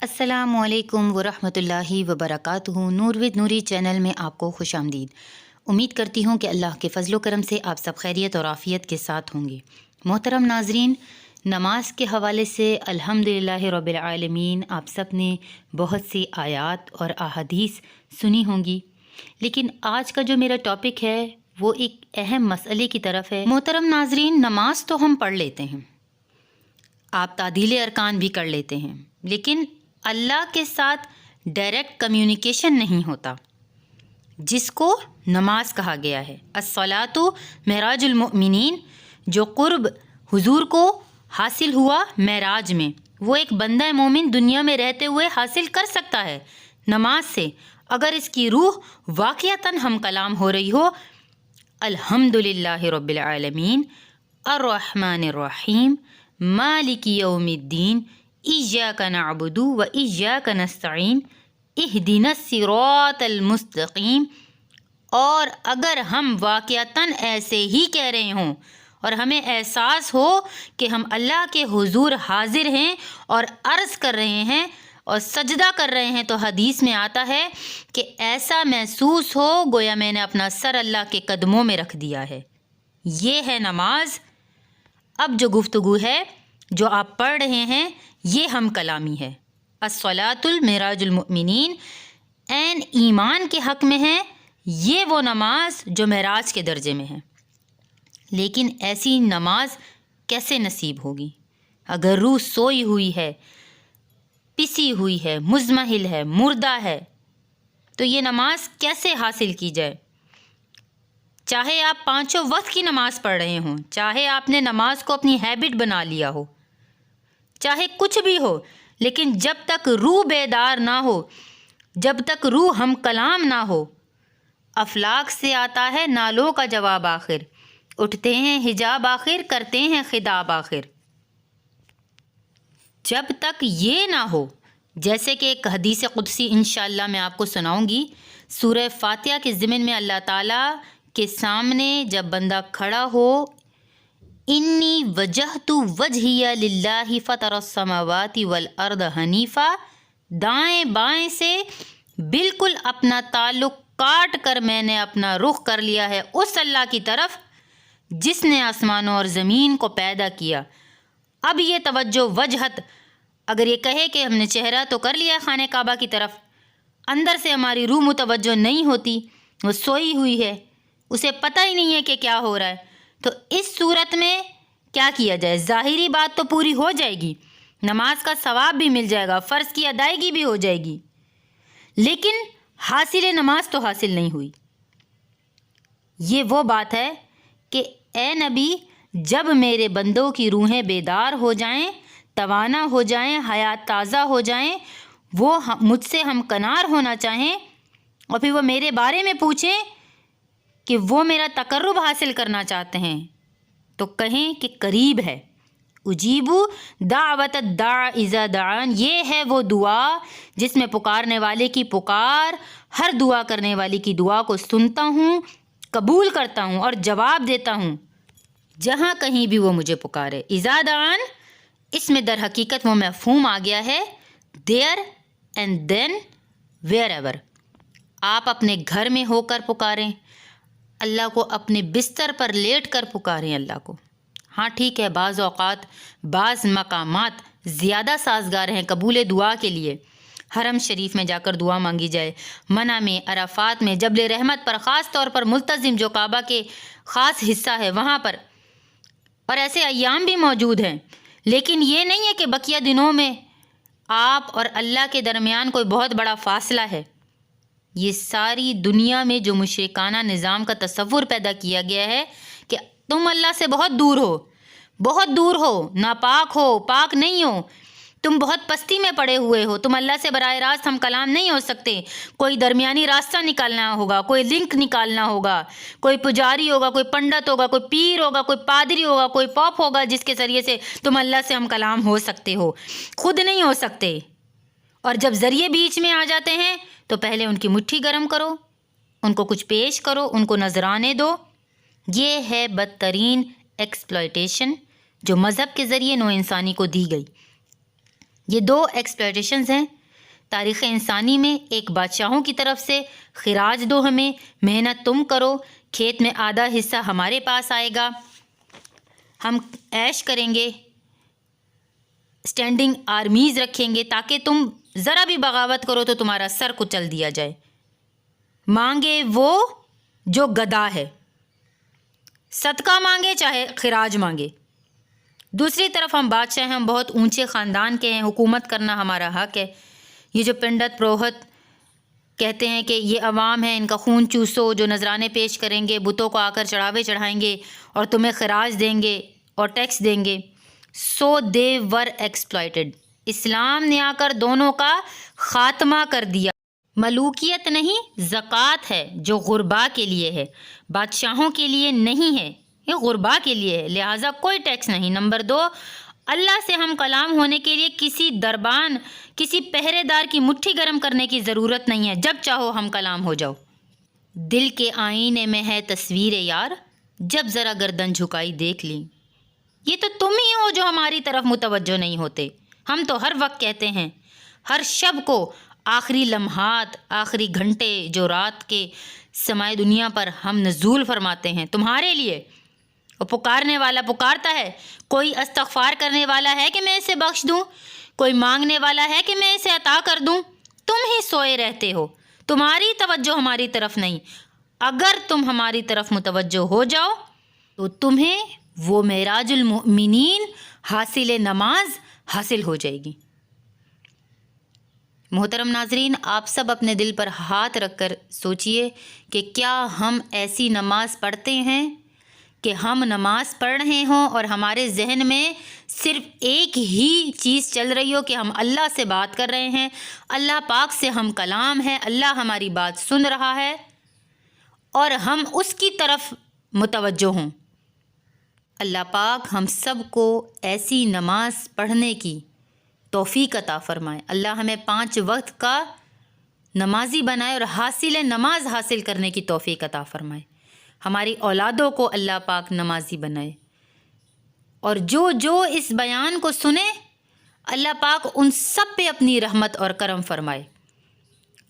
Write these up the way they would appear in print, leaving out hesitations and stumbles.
السلام علیکم ورحمۃ اللہ وبرکاتہ۔ نور ود نوری چینل میں آپ کو خوش آمدید۔ امید کرتی ہوں کہ اللہ کے فضل و کرم سے آپ سب خیریت اور عافیت کے ساتھ ہوں گے۔ محترم ناظرین، نماز کے حوالے سے الحمدللہ رب العالمین آپ سب نے بہت سی آیات اور احادیث سنی ہوں گی، لیکن آج کا جو میرا ٹاپک ہے وہ ایک اہم مسئلے کی طرف ہے۔ محترم ناظرین، نماز تو ہم پڑھ لیتے ہیں، آپ تعدیل ارکان بھی کر لیتے ہیں، لیکن اللہ کے ساتھ ڈائریکٹ کمیونیکیشن نہیں ہوتا، جس کو نماز کہا گیا ہے۔ الصلاۃ معراج المؤمنین، جو قرب حضور کو حاصل ہوا معراج میں، وہ ایک بندہ مومن دنیا میں رہتے ہوئے حاصل کر سکتا ہے نماز سے، اگر اس کی روح واقعتاً ہم کلام ہو رہی ہو۔ الحمدللہ رب العالمین الرحمن الرحیم مالک یوم الدین ایاک نعبد و ایاک نستعین اہدنا الصراط المستقیم۔ اور اگر ہم واقعتاً ایسے ہی کہہ رہے ہوں اور ہمیں احساس ہو کہ ہم اللہ کے حضور حاضر ہیں اور عرض کر رہے ہیں اور سجدہ کر رہے ہیں، تو حدیث میں آتا ہے کہ ایسا محسوس ہو گویا میں نے اپنا سر اللہ کے قدموں میں رکھ دیا ہے۔ یہ ہے نماز۔ اب جو گفتگو ہے، جو آپ پڑھ رہے ہیں، یہ ہم کلامی ہے۔ الصلاۃ معراج المؤمنین عین ایمان کے حق میں ہے، یہ وہ نماز جو معراج کے درجے میں ہے۔ لیکن ایسی نماز کیسے نصیب ہوگی اگر روح سوئی ہوئی ہے، پسی ہوئی ہے، مزمحل ہے، مردہ ہے؟ تو یہ نماز کیسے حاصل کی جائے؟ چاہے آپ پانچوں وقت کی نماز پڑھ رہے ہوں، چاہے آپ نے نماز کو اپنی ہیبٹ بنا لیا ہو، چاہے کچھ بھی ہو، لیکن جب تک روح بیدار نہ ہو، جب تک روح ہم کلام نہ ہو، افلاک سے آتا ہے نالوں کا جواب آخر، اٹھتے ہیں حجاب آخر، کرتے ہیں خطاب آخر۔ جب تک یہ نہ ہو، جیسے کہ ایک حدیث قدسی انشاءاللہ میں آپ کو سناؤں گی، سورہ فاتحہ کے ضمن میں اللہ تعالیٰ کے سامنے جب بندہ کھڑا ہو، انی وجہت وجہی للہ فطر السماوات والارض حنیفا، دائیں بائیں سے بالکل اپنا تعلق کاٹ کر میں نے اپنا رخ کر لیا ہے اس اللہ کی طرف جس نے آسمانوں اور زمین کو پیدا کیا۔ اب یہ توجہ وجہت، اگر یہ کہے کہ ہم نے چہرہ تو کر لیا خانہ کعبہ کی طرف، اندر سے ہماری روح متوجہ نہیں ہوتی، وہ سوئی ہوئی ہے، اسے پتہ ہی نہیں ہے کہ کیا ہو رہا ہے، تو اس صورت میں کیا کیا جائے؟ ظاہری بات تو پوری ہو جائے گی، نماز کا ثواب بھی مل جائے گا، فرض کی ادائیگی بھی ہو جائے گی، لیکن حاصل نماز تو حاصل نہیں ہوئی۔ یہ وہ بات ہے کہ اے نبی، جب میرے بندوں کی روحیں بیدار ہو جائیں، توانا ہو جائیں، حیات تازہ ہو جائیں، وہ مجھ سے ہمکنار ہونا چاہیں اور پھر وہ میرے بارے میں پوچھیں کہ وہ میرا تقرب حاصل کرنا چاہتے ہیں، تو کہیں کہ قریب ہے۔ اجیبو دعوت الداع اذا دعان، یہ ہے وہ دعا جس میں پکارنے والے کی پکار، ہر دعا کرنے والے کی دعا کو سنتا ہوں، قبول کرتا ہوں اور جواب دیتا ہوں جہاں کہیں بھی وہ مجھے پکارے۔ اذا دعان، اس میں در حقیقت وہ مفہوم آ گیا ہے there and then wherever. آپ اپنے گھر میں ہو کر پکاریں اللہ کو، اپنے بستر پر لیٹ کر پکاریں اللہ کو۔ ہاں ٹھیک ہے، بعض اوقات بعض مقامات زیادہ سازگار ہیں قبول دعا کے لیے، حرم شریف میں جا کر دعا مانگی جائے، منع میں، عرفات میں، جبل رحمت پر، خاص طور پر ملتزم جو کعبہ کے خاص حصہ ہے وہاں پر، اور ایسے ایام بھی موجود ہیں۔ لیکن یہ نہیں ہے کہ بقیہ دنوں میں آپ اور اللہ کے درمیان کوئی بہت بڑا فاصلہ ہے۔ یہ ساری دنیا میں جو مشرکانہ نظام کا تصور پیدا کیا گیا ہے کہ تم اللہ سے بہت دور ہو، بہت دور ہو، ناپاک ہو، پاک نہیں ہو، تم بہت پستی میں پڑے ہوئے ہو، تم اللہ سے براہ راست ہم کلام نہیں ہو سکتے، کوئی درمیانی راستہ نکالنا ہوگا، کوئی لنک نکالنا ہوگا، کوئی پجاری ہوگا، کوئی پنڈت ہوگا، کوئی پیر ہوگا، کوئی پادری ہوگا، کوئی پوپ ہوگا جس کے ذریعے سے تم اللہ سے ہم کلام ہو سکتے ہو، خود نہیں ہو سکتے۔ اور جب ذریعے بیچ میں آ جاتے ہیں تو پہلے ان کی مٹھی گرم کرو، ان کو کچھ پیش کرو، ان کو نذرانے دو۔ یہ ہے بدترین ایکسپلائٹیشن جو مذہب کے ذریعے نو انسانی کو دی گئی۔ یہ دو ایکسپلائٹیشنز ہیں تاریخ انسانی میں ایک بادشاہوں کی طرف سے خراج دو ہمیں، محنت تم کرو، کھیت میں آدھا حصہ ہمارے پاس آئے گا، ہم عیش کریں گے، اسٹینڈنگ آرمیز رکھیں گے تاکہ تم ذرا بھی بغاوت کرو تو تمہارا سر کچل دیا جائے۔ مانگے وہ جو گدا ہے، صدقہ مانگے چاہے خراج مانگے۔ دوسری طرف ہم بادشاہ ہیں، ہم بہت اونچے خاندان کے ہیں، حکومت کرنا ہمارا حق ہے۔ یہ جو پنڈت پروہت کہتے ہیں کہ یہ عوام ہے، ان کا خون چوسو، جو نذرانے پیش کریں گے، بتوں کو آ کر چڑھاوے چڑھائیں گے اور تمہیں خراج دیں گے اور ٹیکس دیں گے، سو دے ور ایکسپلائٹڈ۔ اسلام نے آ کر دونوں کا خاتمہ کر دیا۔ ملوکیت نہیں، زکوٰۃ ہے جو غربا کے لیے ہے، بادشاہوں کے لیے نہیں ہے، یہ غربا کے لیے ہے، لہٰذا کوئی ٹیکس نہیں۔ نمبر 2، اللہ سے ہم کلام ہونے کے لیے کسی دربان، کسی پہرے دار کی مٹھی گرم کرنے کی ضرورت نہیں ہے، جب چاہو ہم کلام ہو جاؤ۔ دل کے آئینے میں ہے تصویر یار، جب ذرا گردن جھکائی دیکھ لی۔ یہ تو تم ہی ہو جو ہماری طرف متوجہ نہیں ہوتے۔ ہم تو ہر وقت کہتے ہیں، ہر شب کو، آخری لمحات، آخری گھنٹے جو رات کے سمائے دنیا پر ہم نزول فرماتے ہیں تمہارے لیے۔ اور پکارنے والا پکارتا ہے، کوئی استغفار کرنے والا ہے کہ میں اسے بخش دوں، کوئی مانگنے والا ہے کہ میں اسے عطا کر دوں۔ تم ہی سوئے رہتے ہو، تمہاری توجہ ہماری طرف نہیں۔ اگر تم ہماری طرف متوجہ ہو جاؤ تو تمہیں وہ معراج المؤمنین حاصل نماز حاصل ہو جائے گی۔ محترم ناظرین، آپ سب اپنے دل پر ہاتھ رکھ کر سوچئے کہ کیا ہم ایسی نماز پڑھتے ہیں کہ ہم نماز پڑھ رہے ہوں اور ہمارے ذہن میں صرف ایک ہی چیز چل رہی ہو کہ ہم اللہ سے بات کر رہے ہیں، اللہ پاک سے ہم کلام ہے، اللہ ہماری بات سن رہا ہے اور ہم اس کی طرف متوجہ ہوں۔ اللہ پاک ہم سب کو ایسی نماز پڑھنے کی توفیق عطا فرمائے۔ اللہ ہمیں 5 وقت کا نمازی بنائے اور حاصل نماز حاصل کرنے کی توفیق عطا فرمائے۔ ہماری اولادوں کو اللہ پاک نمازی بنائے، اور جو اس بیان کو سنے اللہ پاک ان سب پہ اپنی رحمت اور کرم فرمائے۔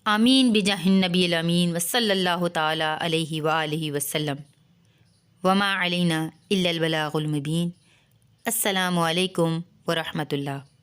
آمین بجاہ النبی الامین وصلی اللہ تعالی علیہ وآلہ وسلم۔ وما علینا الا البلاغ المبین۔ السلام علیکم ورحمۃ اللہ۔